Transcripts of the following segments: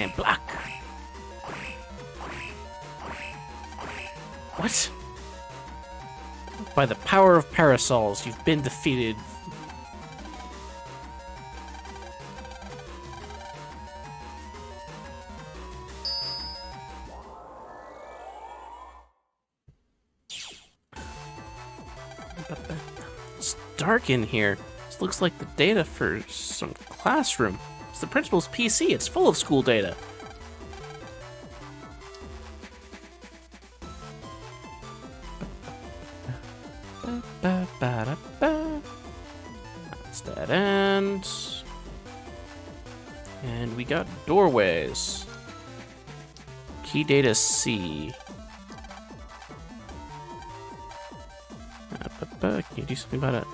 And block. What? By the power of parasols, you've been defeated. It's dark in here. This looks like the data for some classroom. It's the principal's PC. It's full of school data. That's that end. And we got doorways. Key data C. Can you do something about it?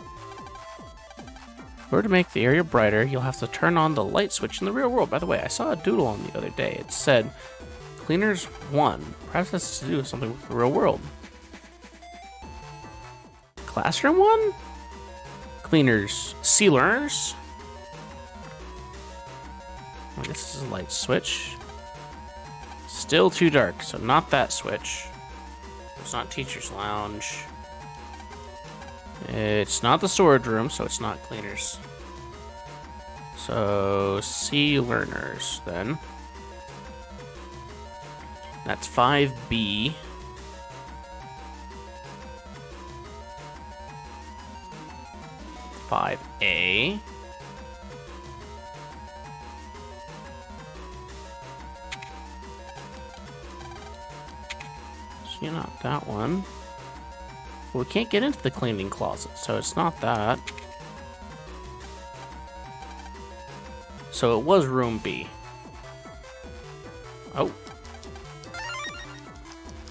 In order to make the area brighter, you'll have to turn on the light switch in the real world. By the way, I saw a doodle on the other day. It said, Cleaners 1. Perhaps that's to do with something with the real world. Classroom 1? Cleaners. C learners? I guess this is a light switch. Still too dark, so not that switch. It's not teacher's lounge. It's not the storage room, so it's not cleaners. So, C learners, then. That's 5B. Five A. So you're not that one. Well, we can't get into the cleaning closet, so it's not that. So it was room B. Oh.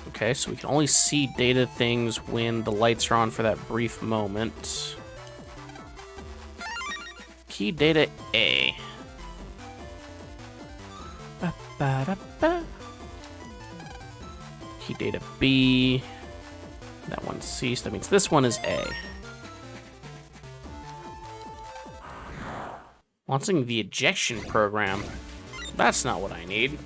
Okay, so we can only see data things when the lights are on for that brief moment. Key data A. Ba-ba-da-ba. Key data B. That one's C, so that means this one is A. Launching the ejection program. That's not what I need.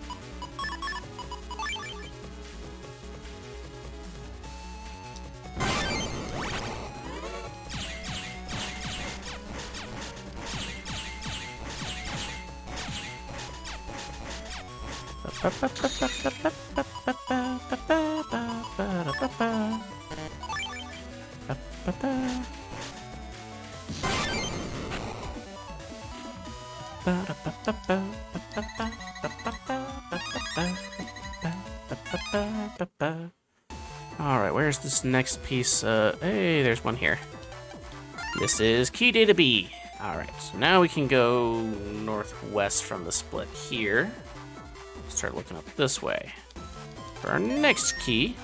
Alright, where's this next piece? Hey, there's one here. This is key data B. Alright, so now we can go northwest from the split here. Start looking up this way. For our next key,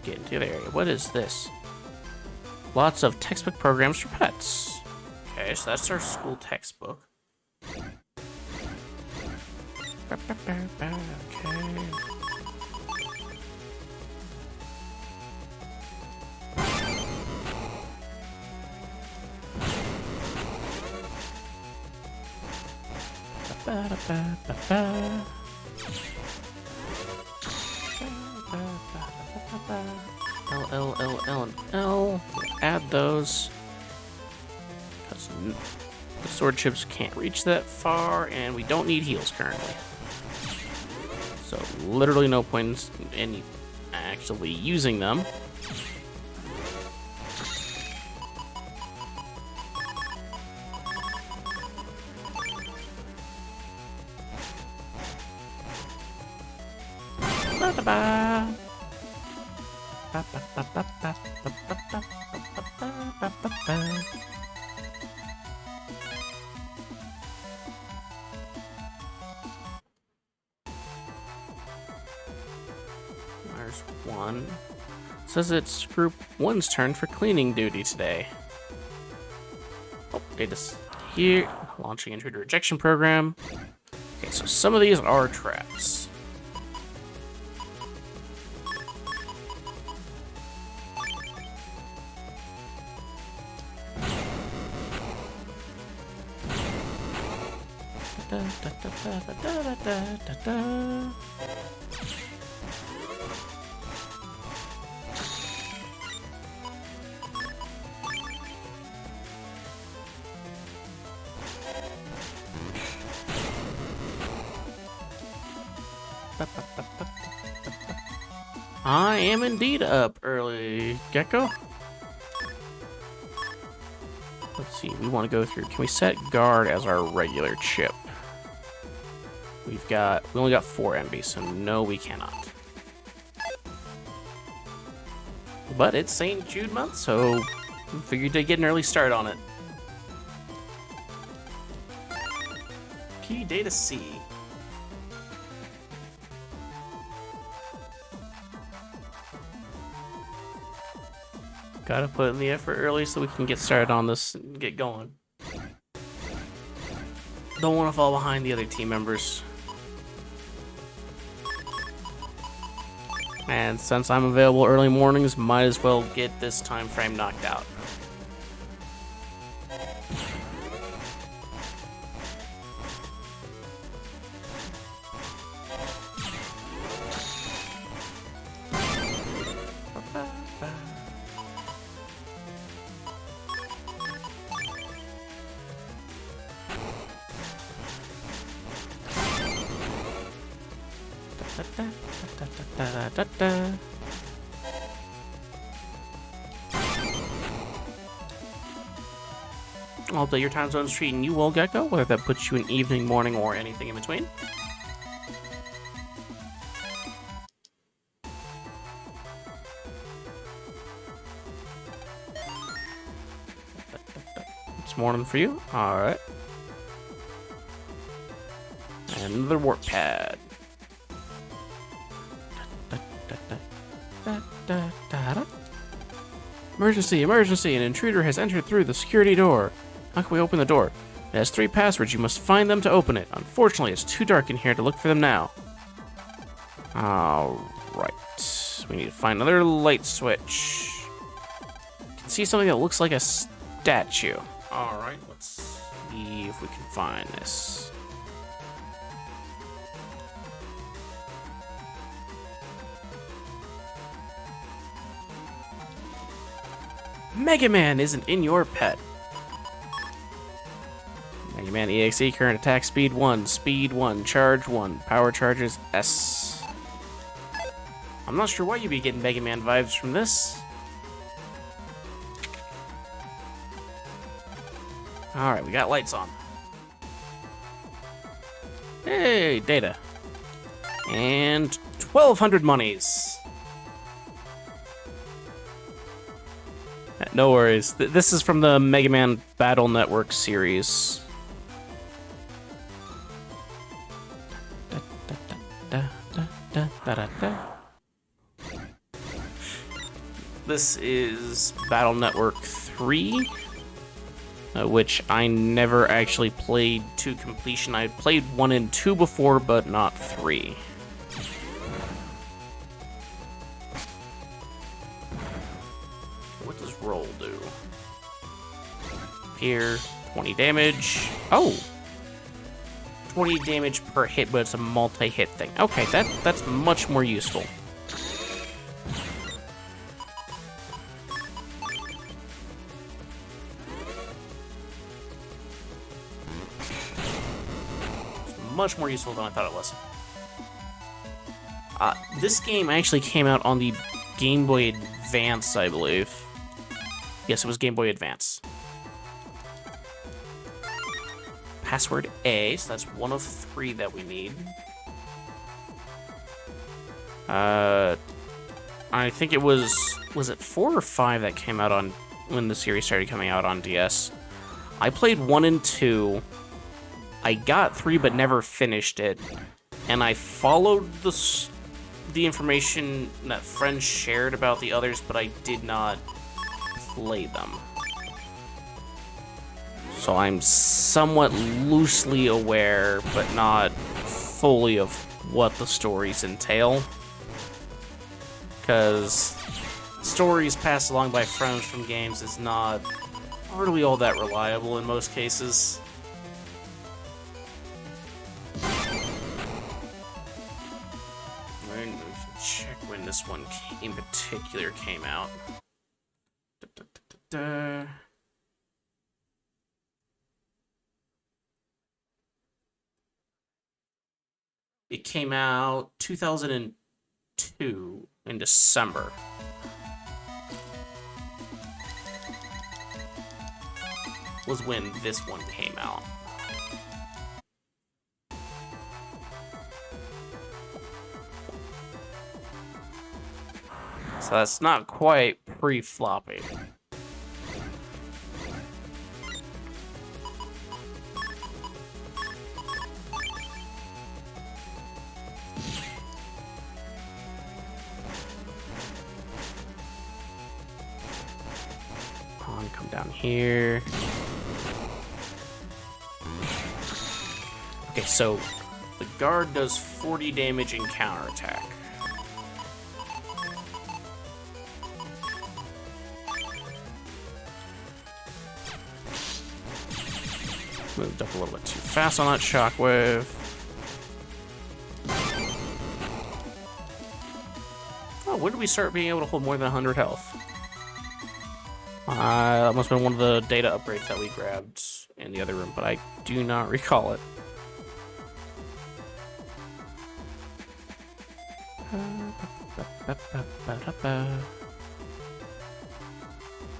get into the other area. What is this? Lots of textbook programs for pets. Okay, so that's our school textbook. Okay. L, and L. Add those. Because the sword chips can't reach that far, and we don't need heals currently. So literally no point in actually using them. Ba-da-ba. There's one. It says it's group 1's turn for cleaning duty today. Oh, data's here. Launching intruder rejection program. Okay, so some of these are traps. I am indeed up early, Gecko. Let's see, we want to go through. Can we set guard as our regular chip? We only got 4 MB, so no, we cannot. But it's St. Jude month, so I figured to get an early start on it. Key data C. Gotta put in the effort early so we can get started on this and get going. Don't want to fall behind the other team members. And since I'm available early mornings, might as well get this time frame knocked out. I'll update your time zone's treating you well, Gecko, whether that puts you in evening, morning, or anything in between. It's morning for you? Alright. And another warp pad. Emergency, emergency! An intruder has entered through the security door. How can we open the door? It has 3 passwords. You must find them to open it. Unfortunately, it's too dark in here to look for them now. Alright. We need to find another light switch. I can see something that looks like a statue. Alright, let's see if we can find this. Mega Man isn't in your pet. Mega Man EXE, current attack speed 1, charge 1, power charges S. I'm not sure why you'd be getting Mega Man vibes from this. Alright, we got lights on. Hey, data. And 1,200 monies. No worries. This is from the Mega Man Battle Network series. This is Battle Network 3, which I never actually played to completion. I played 1 and 2 before, but not 3. What does roll do? Here, 20 damage. Oh! 20 damage per hit, but it's a multi-hit thing. Okay, that's much more useful. Much more useful than I thought it was. This game actually came out on the Game Boy Advance, I believe. Yes, it was Game Boy Advance. Password A, so that's 1 of 3 that we need. I think it was it 4 or 5 that came out on when the series started coming out on DS? I played 1 and 2. I got 3 but never finished it, and I followed the information that friends shared about the others, but I did not play them. So I'm somewhat loosely aware, but not fully, of what the stories entail. Because stories passed along by friends from games is not really all that reliable in most cases. this one in particular came out. It came out 2002 in December. Was when this one came out. So that's not quite pre-floppy. Come down here. Okay, so the guard does 40 damage in counterattack. Moved up a little bit too fast on that shockwave. Oh, when did we start being able to hold more than 100 health? That must have been one of the data upgrades that we grabbed in the other room, but I do not recall it.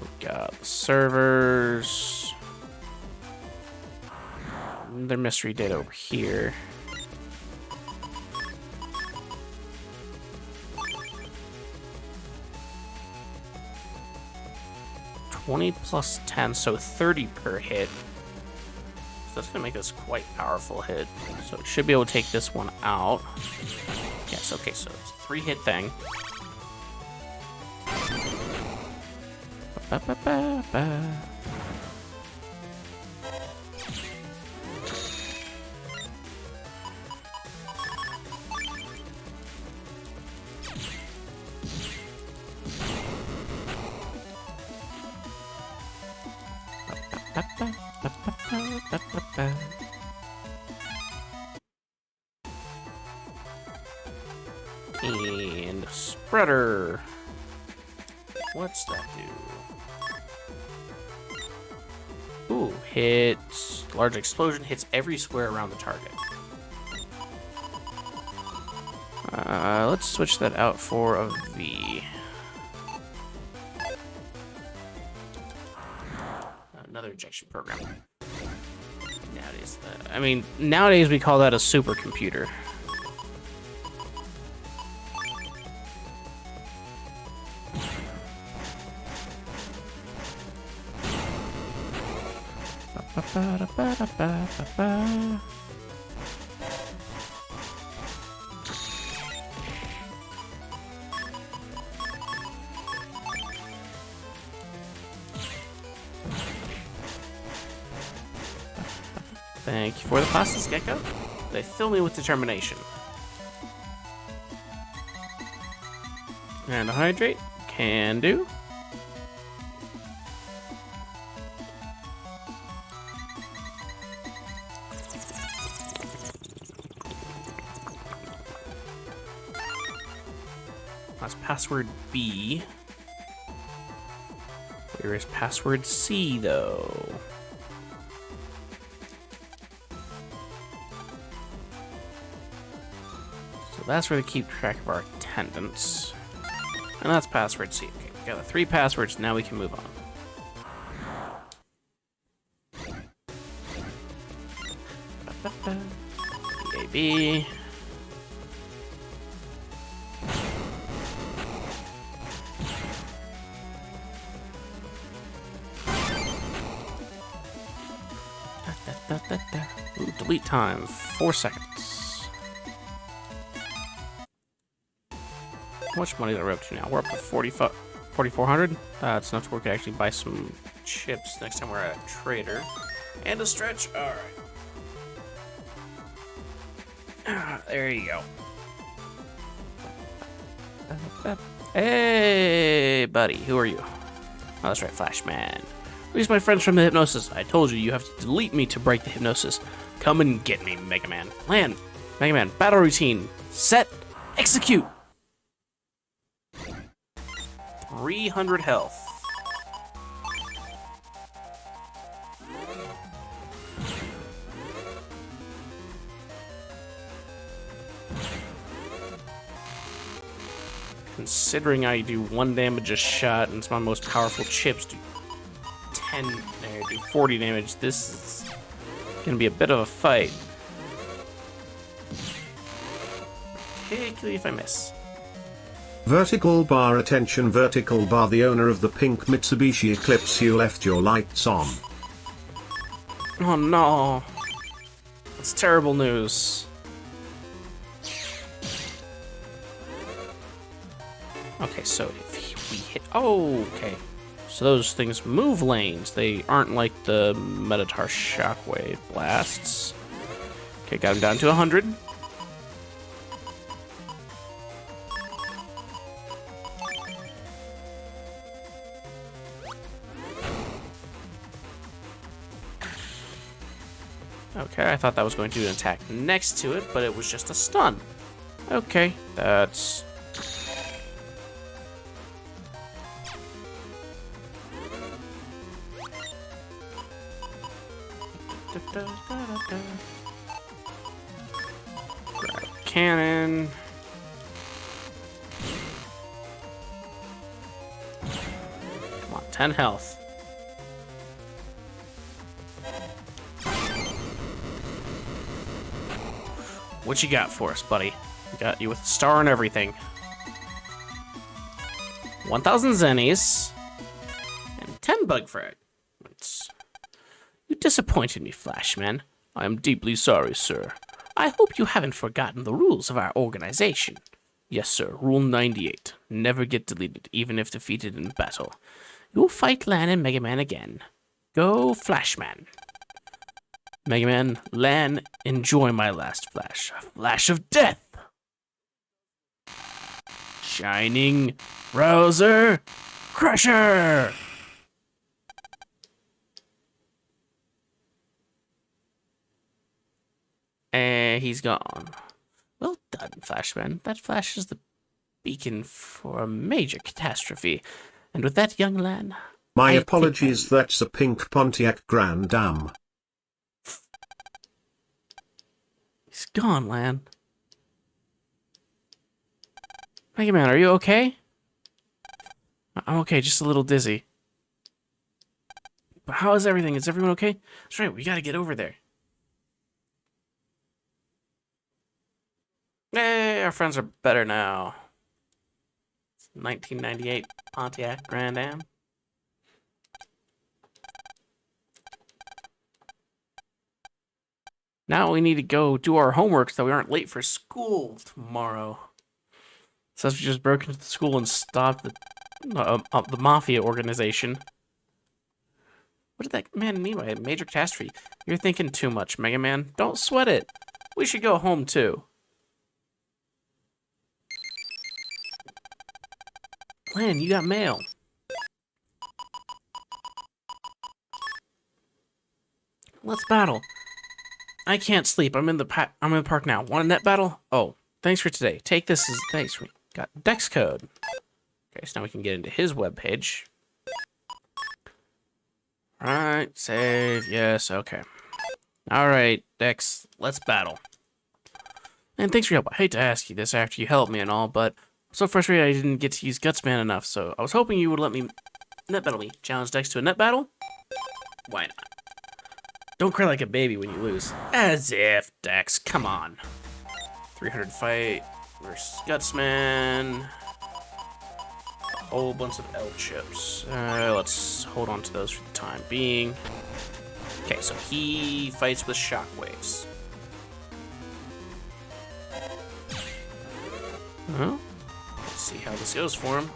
We got the servers. Their mystery data over here. $20 plus 10, so 30 per hit. So that's gonna make this quite powerful hit. So it should be able to take this one out. Yes, okay, so it's a 3-hit thing. And spreader. What's that do? Ooh, hits. Large explosion hits every square around the target. Let's switch that out for a V. Another injection program. Nowadays we call that a supercomputer. Thank you for the pastas, Gecko. They fill me with determination. And a hydrate. Can do. That's password B. Where is password C, though? So that's where they keep track of our attendance. And that's password C. Okay, we got the 3 passwords, now we can move on. BAB. Ooh, delete time, 4 seconds. How much money are we up to now? We're up to 4,400. It's enough to where we can actually buy some chips next time we're at a trader. And a stretch. All right. There you go. Hey, buddy. Who are you? Oh, that's right, Flashman. Release my friends from the hypnosis. I told you, you have to delete me to break the hypnosis. Come and get me, Mega Man. Land. Mega Man, battle routine. Set. Execute. 300 health. Considering I do 1 damage a shot and it's my most powerful chips do 40 damage, this is gonna be a bit of a fight. Particularly if I miss. Vertical bar attention, vertical bar. The owner of the pink Mitsubishi Eclipse, you left your lights on. Oh no. That's terrible news. Okay, so if we hit... Oh, okay. So those things move lanes. They aren't like the Metatar Shockwave blasts. Okay, got him down to 100. Okay, I thought that was going to do an attack next to it, but it was just a stun. Okay, that's... Grab cannon. Come on, 10 health. What you got for us, buddy? We got you with a star and everything. 1,000 zennies. And 10 bug fragments. You disappointed me, Flashman. I am deeply sorry, sir. I hope you haven't forgotten the rules of our organization. Yes, sir. Rule 98. Never get deleted, even if defeated in battle. You'll fight Lan and Mega Man again. Go, Flashman. Mega Man, Lan, enjoy my last flash. A flash of death! Shining Browser Crusher! And he's gone. Well done, Flashman. That flash is the beacon for a major catastrophe. And with that, young Lan... My apologies, that's a pink Pontiac Grand Am. He's gone, Lan. Mega Man, are you okay? I'm okay, just a little dizzy. But how is everything? Is everyone okay? That's right, we gotta get over there. Hey, our friends are better now. 1998 Pontiac Grand Am. Now we need to go do our homework so that we aren't late for school tomorrow. Says we just broke into the school and stopped the mafia organization. What did that man mean by a major catastrophe? You're thinking too much, Mega Man. Don't sweat it. We should go home too. Lan, you got mail. Let's battle. I can't sleep. I'm in the park now. Want a net battle? Oh, thanks for today. Take this as thanks. We got Dex code. Okay, so now we can get into his webpage. Alright, save. Yes, okay. Alright, Dex, let's battle. And thanks for your help. I hate to ask you this after you helped me and all, but I'm so frustrated I didn't get to use Gutsman enough, so I was hoping you would let me net battle me. Challenge Dex to a net battle? Why not? Don't cry like a baby when you lose. As if, Dex, come on. 300 fight versus Gutsman. A whole bunch of L chips. Let's hold on to those for the time being. Okay, so he fights with shockwaves. Well, let's see how this goes for him.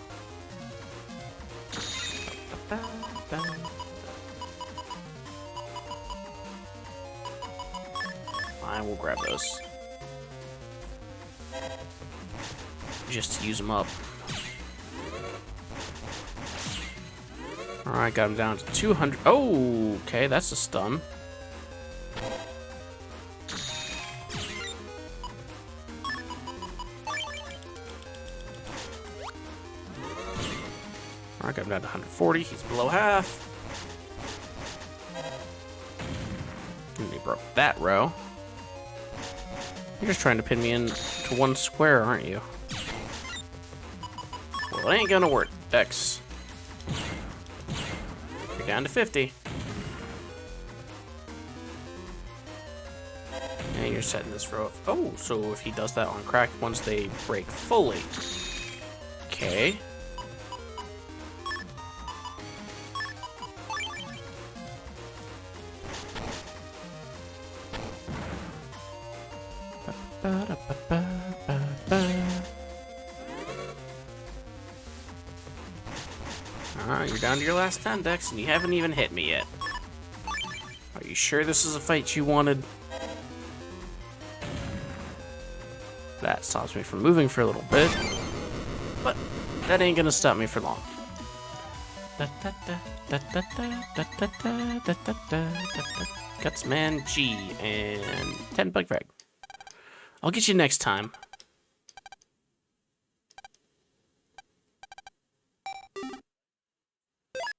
Fine, we'll grab those. Just to use them up. Alright, got him down to 200. Oh, okay, that's a stun. I got him down to 140. He's below half. And he broke that row. You're just trying to pin me in to one square, aren't you? Well, it ain't gonna work, Dex. You're down to 50. And you're setting this row up. Oh, so if he does that on crack once they break fully. Okay. You're down to your last 10, Dex, and you haven't even hit me yet. Are you sure this is a fight you wanted? That stops me from moving for a little bit, but that ain't gonna stop me for long. Gutsman G and 10 bug frag. I'll get you next time.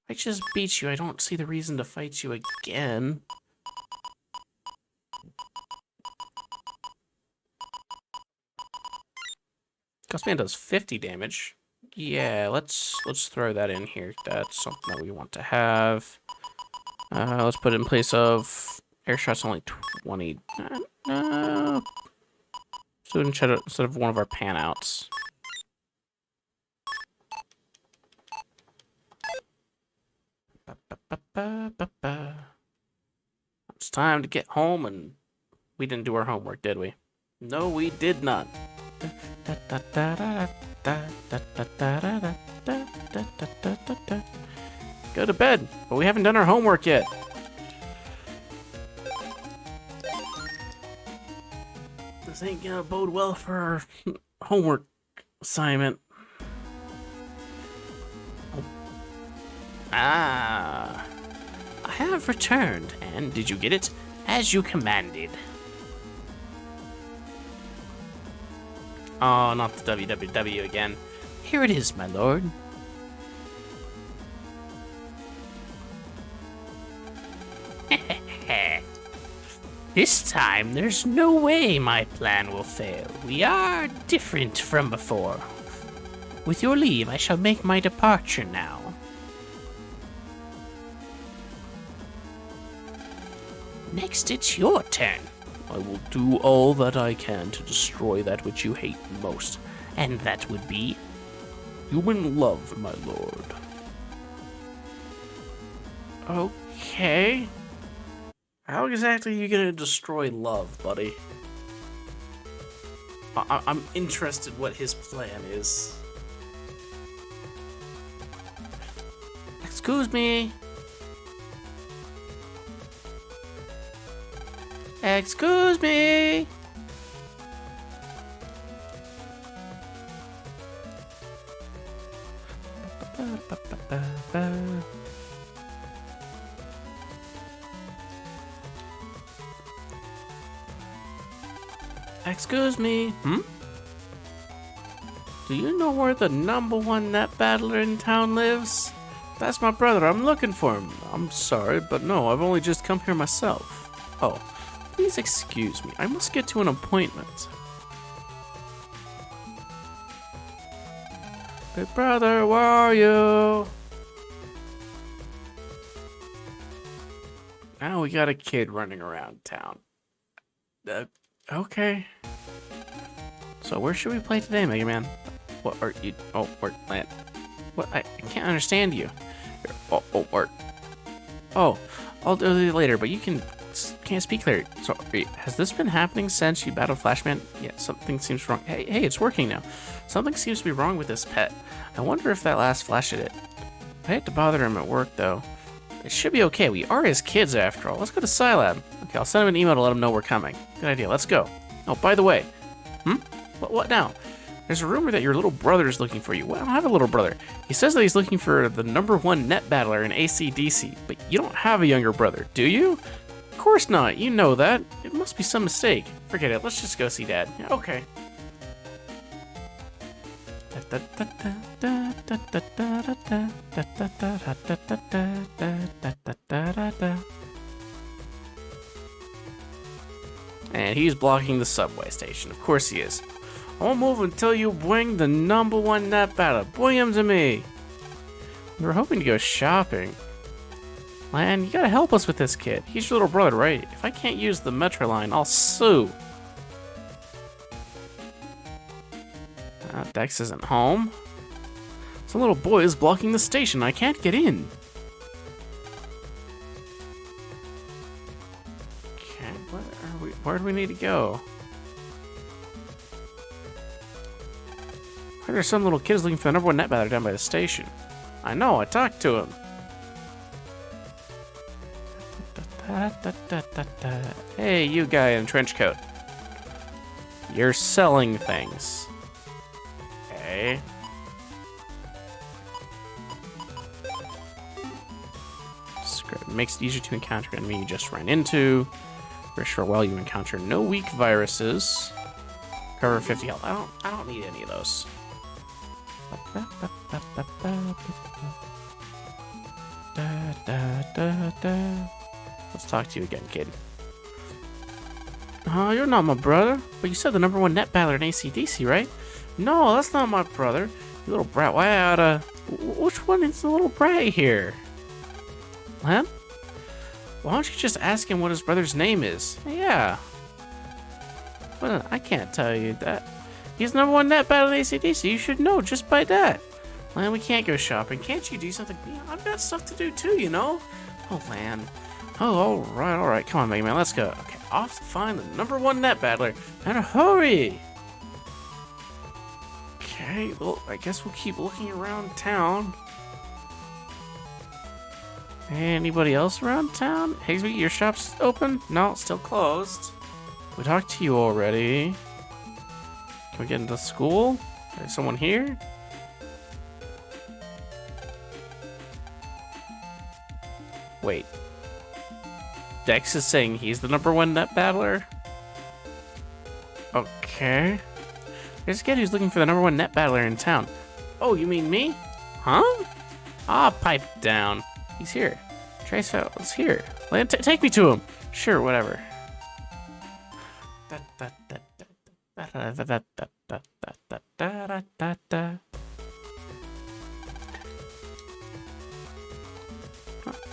I just beat you. I don't see the reason to fight you again. Gutsman does 50 damage. Yeah, let's throw that in here. That's something that we want to have. Let's put it in place of air shots only 20. No. So instead of one of our pan outs. It's time to get home, and we didn't do our homework, did we? No, we did not. Go to bed, but we haven't done our homework yet. This ain't gonna bode well for our homework assignment. Oh. Ah. I have returned, and did you get it? As you commanded. Oh, not the www again. Here it is, my lord. This time, there's no way my plan will fail. We are different from before. With your leave, I shall make my departure now. Next, it's your turn. I will do all that I can to destroy that which you hate most. And that would be human love, my lord. Okay. How exactly are you gonna destroy love, buddy? I'm interested what his plan is. Excuse me. Excuse me. Excuse me. Do you know where the #1 net battler in town lives? That's my brother. I'm looking for him. I'm sorry, but no, I've only just come here myself. Oh, please excuse me. I must get to an appointment. Big brother, where are you? Now we got a kid running around town. Okay. So where should we play today, Mega Man? What are you? Oh, where land? What? I can't understand you. Oh, I'll do it later. But you can't speak clear. So has this been happening since you battled Flashman? Yeah, something seems wrong. Hey, it's working now. Something seems to be wrong with this pet. I wonder if that last Flash did it. I hate to bother him at work though. It should be okay. We are his kids after all. Let's go to Scilab. Okay, I'll send him an email to let him know we're coming. Good idea. Let's go. Oh, by the way. What now? There's a rumor that your little brother is looking for you. Well, I don't have a little brother. He says that he's looking for the #1 net battler in AC/DC, but you don't have a younger brother, do you? Of course not. You know that. It must be some mistake. Forget it. Let's just go see Dad. Yeah, okay. And he's blocking the subway station. Of course he is. I won't move until you bring the #1 net battler. Bring him to me. We were hoping to go shopping. Lan, you gotta help us with this kid. He's your little brother, right? If I can't use the metro line, I'll sue. Dex isn't home. Some little boy is blocking the station. I can't get in. Okay, where do we need to go? I heard there's some little kids looking for the #1 net battler down by the station. I know, I talked to him. Hey, you guy in trench coat. You're selling things. Okay. Script makes it easier to encounter an enemy you just ran into. Wish for a while you encounter no weak viruses. Cover 50 health. I don't need any of those. Let's talk to you again, kid. You're not my brother, but you said the #1 net battler in ACDC, right? No, that's not my brother. You little brat. Why oughta... Which one is the little brat here? Huh? Why don't you just ask him what his brother's name is? Yeah. Well, I can't tell you that. He's #1 net battler in ACDC. You should know just by that. Lan, we can't go shopping. Can't you do something? I've got stuff to do too, you know? Oh, Lan. Oh, alright. Come on, Mega Man, let's go. Okay, off to find the #1 net battler. And hurry! Okay, well, I guess we'll keep looking around town. Anybody else around town? Higsby, your shop's open? No, still closed. We talked to you already. Can we get into school? There's someone here? Wait. Dex is saying he's the #1 net battler? Okay. There's a kid who's looking for the #1 net battler in town. Oh, you mean me? Huh? Pipe down. He's here. Trace out. It's here. Lan, take me to him. Sure, whatever. My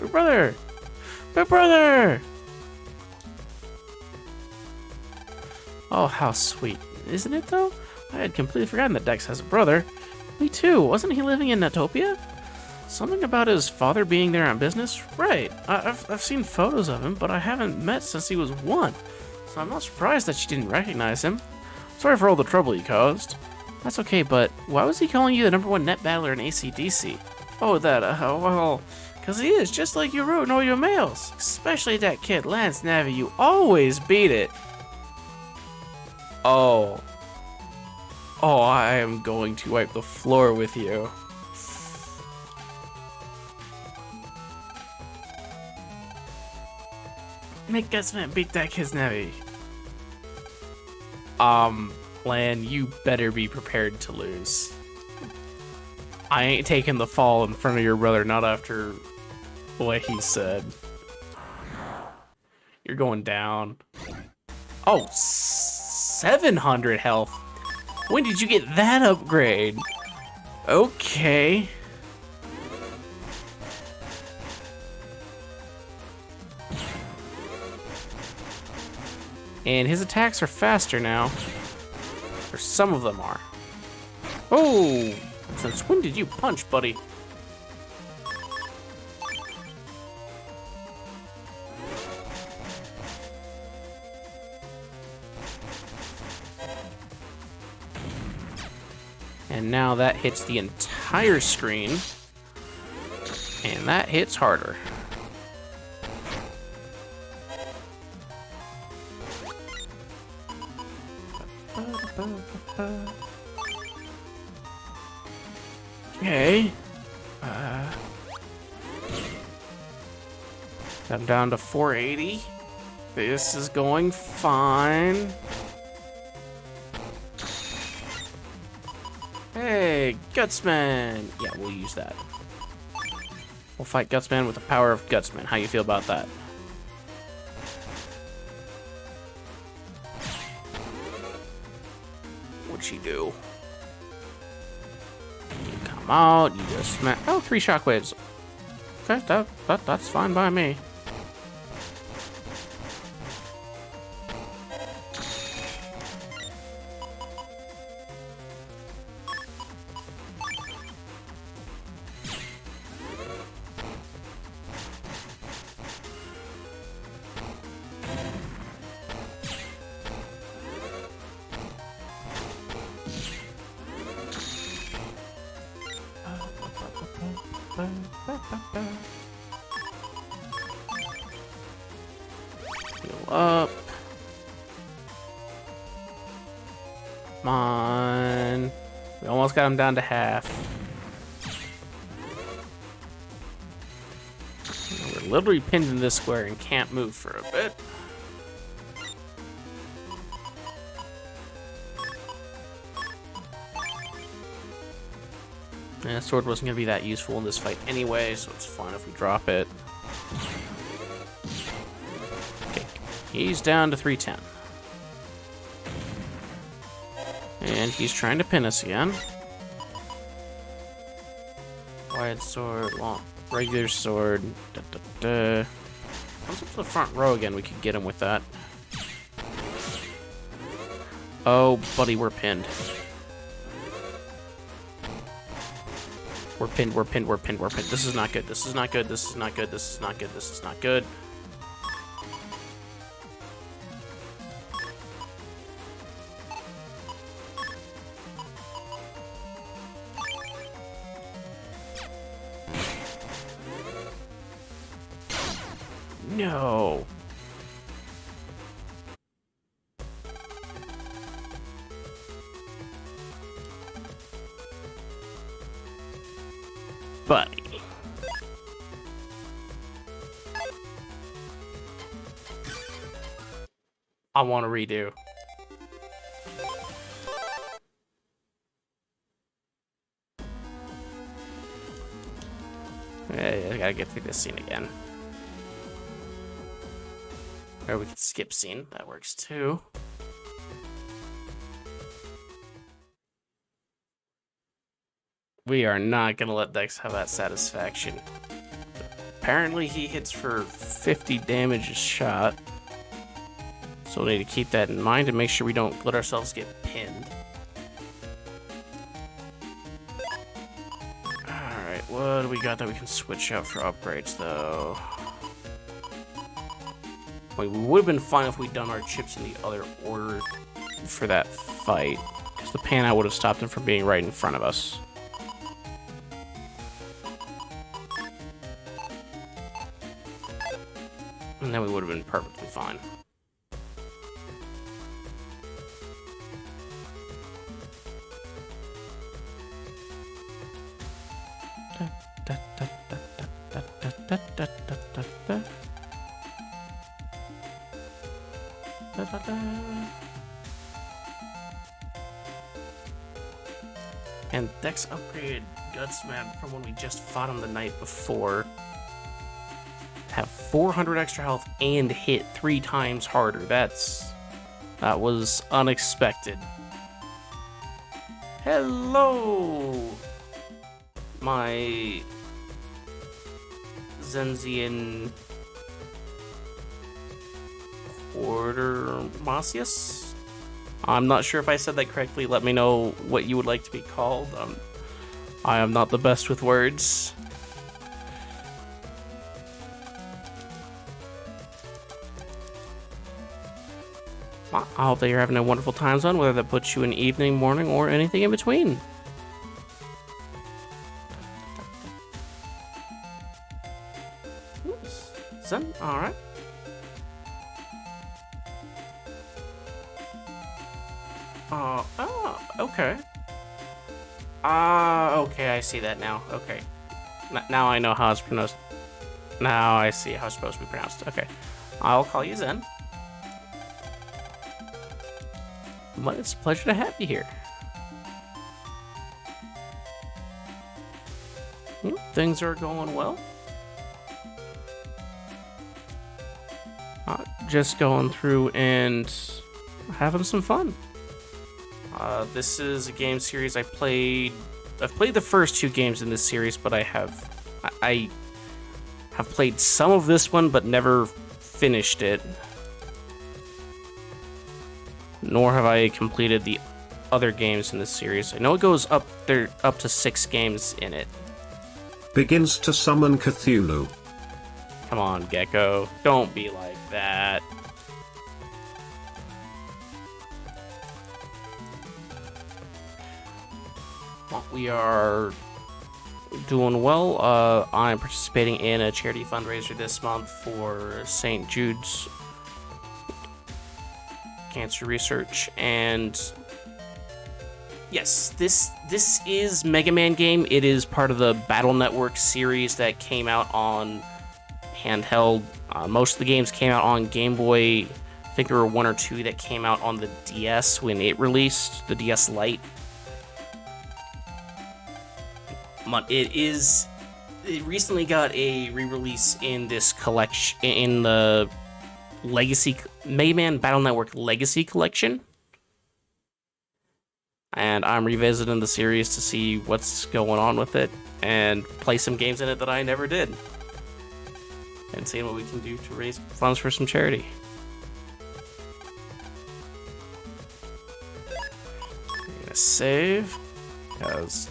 brother! My brother! Oh, how sweet. Isn't it, though? I had completely forgotten that Dex has a brother. Me too. Wasn't he living in Netopia? Something about his father being there on business? Right. I've seen photos of him, but I haven't met since he was 1. So I'm not surprised that she didn't recognize him. Sorry for all the trouble you caused. That's okay, but why was he calling you the #1 net battler in ACDC? Oh, that, well... Because he is, just like you wrote in all your mails. Especially that kid, Lance Navi, you always beat it. Oh, I am going to wipe the floor with you. Make Gusman beat that kid's Navi. Lan, you better be prepared to lose. I ain't taking the fall in front of your brother, not after what he said. You're going down. Oh, 700 health. When did you get that upgrade? Okay. And his attacks are faster now. Or some of them are. Oh! Since when did you punch, buddy? And now that hits the entire screen. And that hits harder. Okay. I'm down to 480. This is going fine. Hey, Gutsman! Yeah, we'll use that. We'll fight Gutsman with the power of Gutsman. How you feel about that? What'd she do? You come out, you just smash. Oh, 3 shockwaves. Okay, that's fine by me. Heal up. Come on. We almost got him down to half. We're literally pinned in this square and can't move for a bit. And the sword wasn't going to be that useful in this fight anyway, so it's fine if we drop it. Okay, he's down to 310. And he's trying to pin us again. Wide sword, long, regular sword. Comes up to the front row again, we could get him with that. Oh, buddy, we're pinned. We're pinned, we're pinned, we're pinned, we're pinned. This is not good, this is not good, this is not good, this is not good, this is not good. No. Buddy. I want to redo. I gotta get through this scene again. Or we can skip scene. That works too. We are not gonna let Dex have that satisfaction. Apparently he hits for 50 damage a shot. So we need to keep that in mind and make sure we don't let ourselves get pinned. Alright, what do we got that we can switch out for upgrades though? We would have been fine if we'd done our chips in the other order for that fight, because the pan out would have stopped him from being right in front of us. And then we would have been perfectly fine. And Dex upgraded Gutsman from when we just fought him the night before. Have 400 extra health and hit 3 times harder. That was unexpected. Hello, my Zenzian Audacious? I'm not sure if I said that correctly. Let me know what you would like to be called. I am not the best with words. I hope that you're having a wonderful time zone, whether that puts you in evening, morning, or anything in between. Oops. Zen, alright. Oh, okay. Okay, I see that now. Okay. Now I know how it's pronounced. Now I see how it's supposed to be pronounced. Okay. I'll call you Zen. But it's a pleasure to have you here. Things are going well. Just going through and having some fun. This is a game series I've played the first 2 games in this series, but I have played some of this one, but never finished it. Nor have I completed the other games in this series. I know it goes up to 6 games in it. Begins to summon Cthulhu. Come on, Gecko. Don't be like that. Well, we are doing well. I'm participating in a charity fundraiser this month for St. Jude's cancer research, and yes, this is Mega Man game. It is part of the Battle Network series that came out on handheld. Most of the games came out on Game Boy. I think there were 1 or 2 that came out on the DS when it released, the DS Lite. It recently got a re-release in this collection, in the Legacy Mega Man Battle Network Legacy Collection. And I'm revisiting the series to see what's going on with it and play some games in it that I never did. And seeing what we can do to raise funds for some charity. I'm gonna save, because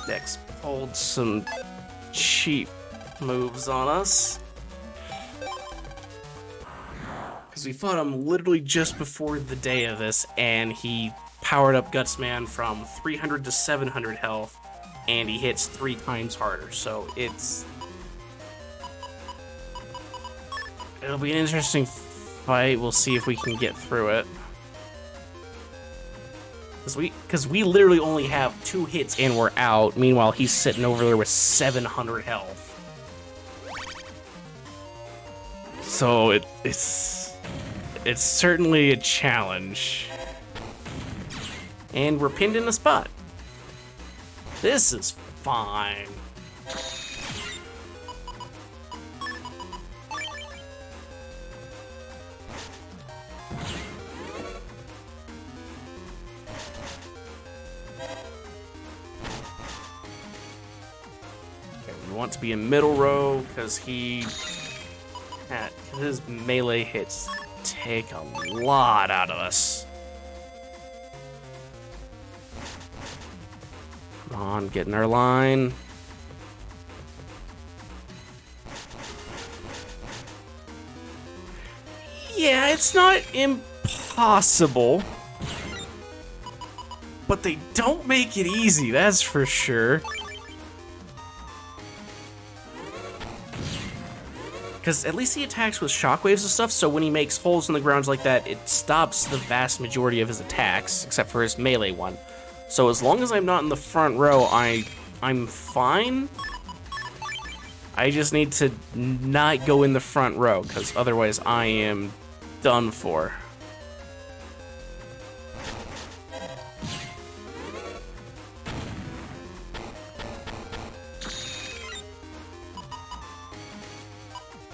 Dex pulled some cheap moves on us. Because we fought him literally just before the day of this, and he powered up Gutsman from 300 to 700 health, and he hits 3 times harder, so it'll be an interesting fight. We'll see if we can get through it. Because we literally only have 2 hits and we're out. Meanwhile, he's sitting over there with 700 health. So it's certainly a challenge. And we're pinned in a spot. This is fine. We want to be in middle row because his melee hits take a lot out of us. Come on, get in our line. Yeah, it's not impossible, but they don't make it easy, that's for sure. Because at least he attacks with shockwaves and stuff, so when he makes holes in the ground like that, it stops the vast majority of his attacks, except for his melee one. So as long as I'm not in the front row, I'm fine. I just need to not go in the front row, because otherwise I am done for.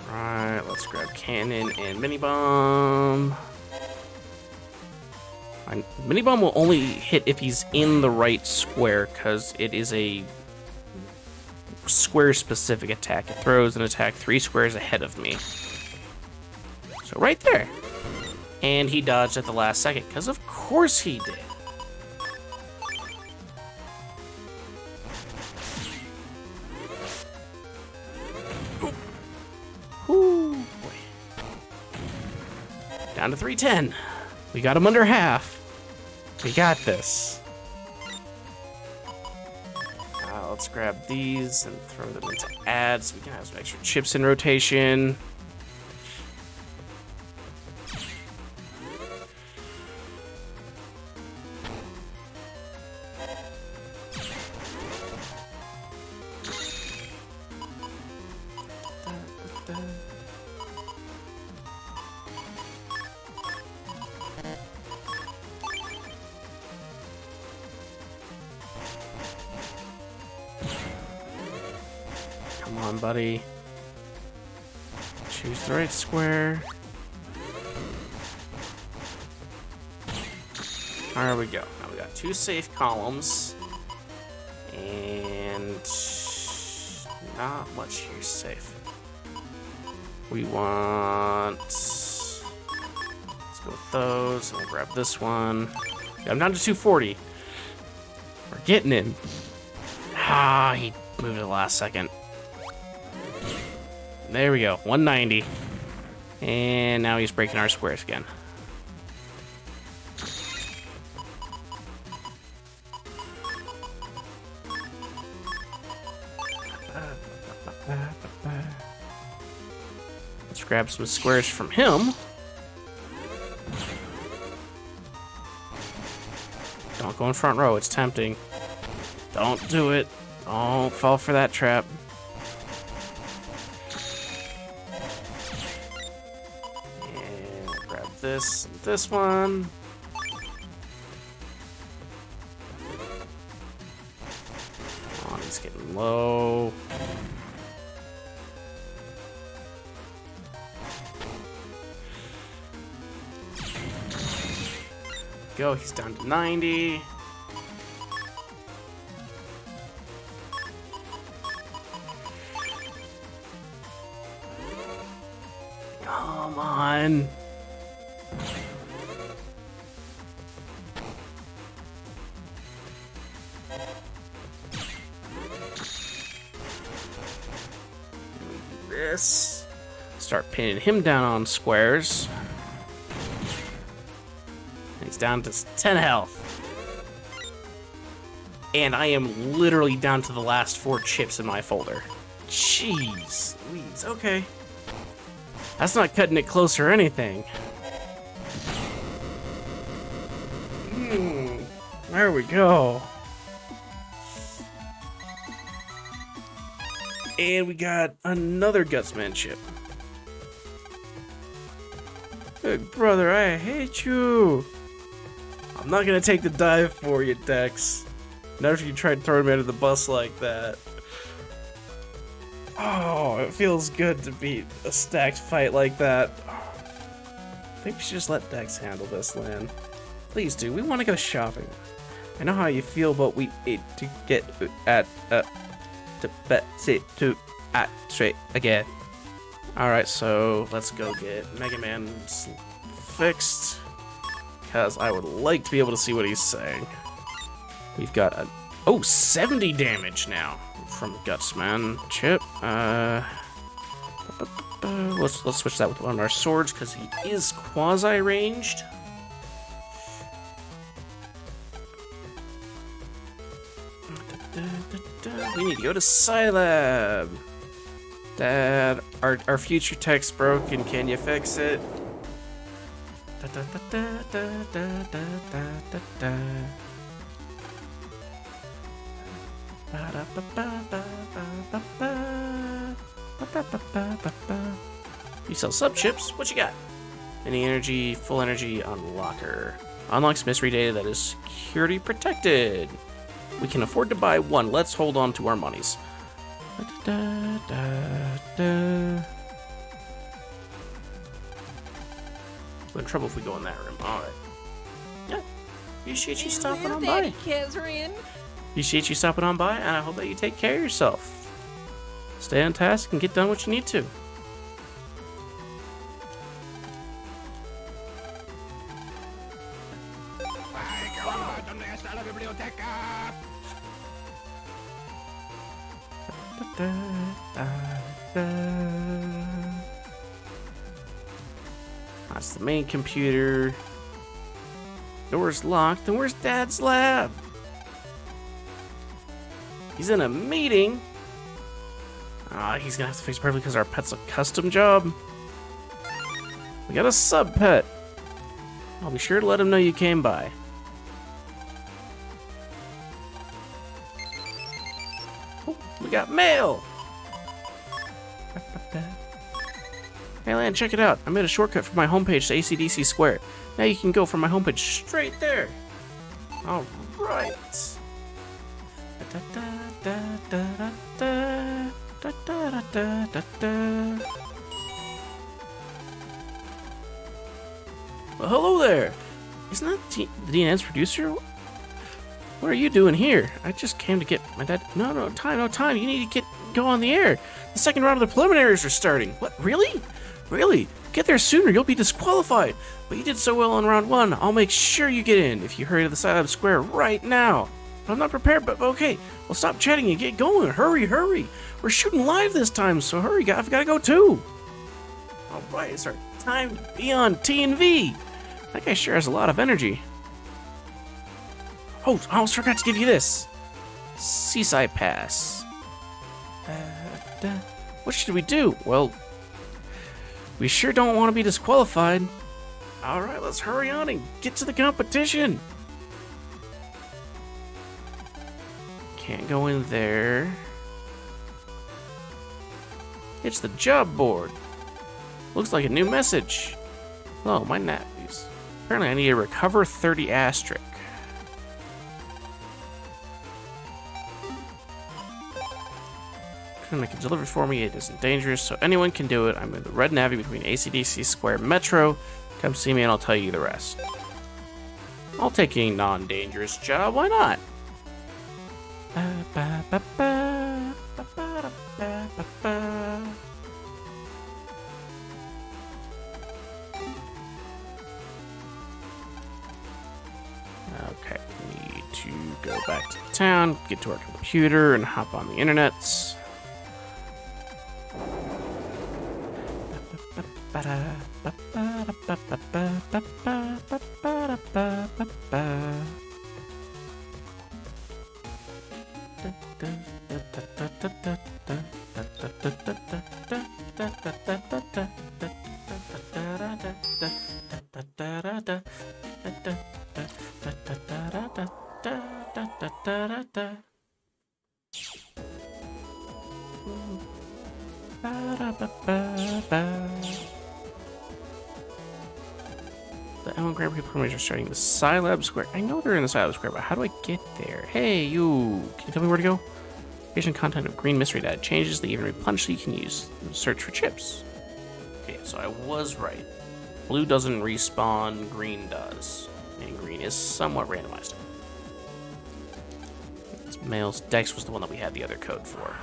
Alright, let's grab cannon and mini bomb. Mini bomb will only hit if he's in the right square, because it is a square specific attack. It throws an attack 3 squares ahead of me. So right there. And he dodged at the last second, because of course he did. Whoo, boy. Down to 310. We got him under half. We got this. Let's grab these and throw them into ads so we can have some extra chips in rotation. Come on, buddy. Choose the right square. There we go. Now we got 2 safe columns. And not much here safe. We want... Let's go with those. And we'll grab this one. Yeah, I'm down to 240. We're getting him. Ah, he moved at the last second. There we go. 190. And now he's breaking our squares again. Let's grab some squares from him. Don't go in front row, it's tempting. Don't do it. Don't fall for that trap. And we'll grab this and this one. Come on, he's getting low. Go, he's down to 90. Come on. This. Start pinning him down on squares. He's down to 10 health. And I am literally down to the last 4 chips in my folder. Jeez Louise, okay. That's not cutting it close or anything. There we go. And we got another Gutsman chip. Big brother, I hate you. I'm not gonna take the dive for you, Dex. Not if you tried throwing me under the bus like that. Oh, it feels good to beat a stacked fight like that. I think we should just let Dex handle this, Lan. Please do. We want to go shopping. I know how you feel, but we need to get at straight again. All right, so let's go get Mega Man fixed, because I would like to be able to see what he's saying. We've got a 70 damage now from Gutsman chip. Let's switch that with one of our swords because he is quasi-ranged. We need to go to Scilab. Dad, our future tech's broken. Can you fix it? You sell sub chips? What you got? Any energy, full energy unlocker. Unlocks mystery data that is security protected. We can afford to buy one. Let's hold on to our monies. We're in trouble if we go in that room. Alright. Yeah. Appreciate you stopping on by. Appreciate you stopping on by, and I hope that you take care of yourself. Stay on task and get done what you need to. That's the main computer. Door's locked. Then where's Dad's lab? He's in a meeting. He's gonna have to fix it perfectly because our pet's a custom job. We got a sub pet. I'll be sure to let him know you came by. Oh, we got mail. Hey Lan, check it out. I made a shortcut from my homepage to ACDC Square. Now you can go from my homepage straight there. Alright. Da, da, da, da, da, da. Well, hello there. Isn't that the DNN's producer? What are you doing here? I just came to get my dad. No time. You need to go on the air. The second round of the preliminaries are starting. What? Really? Really? Get there sooner. You'll be disqualified. But you did so well on round 1. I'll make sure you get in if you hurry to the side of the square right now. I'm not prepared, but okay. Well, stop chatting and get going. Hurry. We're shooting live this time, so hurry. I've got to go too. All right, it's our time to be on TNV. That guy sure has a lot of energy. Oh, I almost forgot to give you this. Seaside Pass. What should we do? Well, we sure don't want to be disqualified. All right, let's hurry on and get to the competition. Can't go in there. It's the job board. Looks like a new message. Hello, my nappies. Apparently I need to recover 30 asterisk. Can make it delivered for me. It isn't dangerous, so anyone can do it. I'm in the red navy between ACDC Square Metro. Come see me and I'll tell you the rest. I'll take a non-dangerous job. Why not? Okay, we need to go back to town, get to our computer, and hop on the internets. The Ellen Grand Prix preliminaries are starting. The Scilab Square. I know they're in the Scilab Square, but how do I get there? Hey, you! Can you tell me where to go? Creation content of green mystery data changes. They even replenish so you can use search for chips. Okay, so I was right. Blue doesn't respawn, green does. And green is somewhat randomized. It's males. Dex was the one that we had the other code for.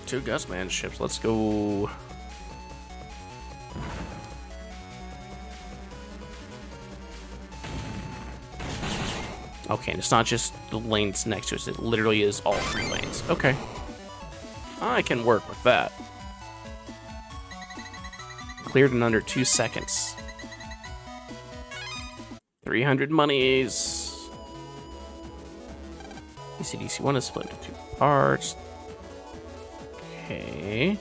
Two Gustman ships. Let's go. Okay, and it's not just the lanes next to us. It literally is all 3 lanes. Okay. I can work with that. Cleared in under 2 seconds. 300 monies. ACDC1 is split into 2 parts. Okay.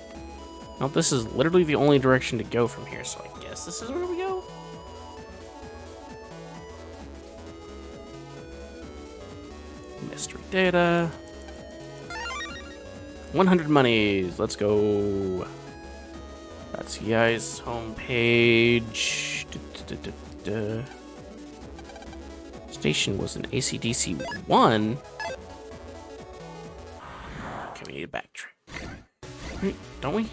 Well, this is literally the only direction to go from here, so I guess this is where we go. Mystery data. 100 monies. Let's go. That's CI's homepage. Station was an ACDC 1. Okay, we need to backtrack. Don't we?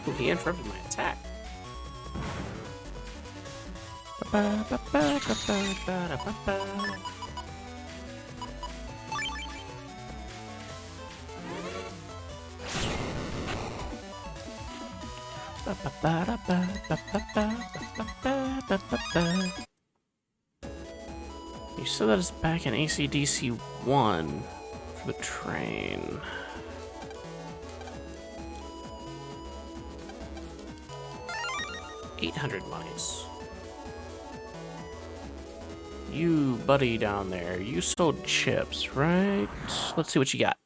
Ooh, he interrupted my attack. You said that it's back in ACDC 1 for the train. $800 monies. You buddy down there, you sold chips, right? Let's see what you got.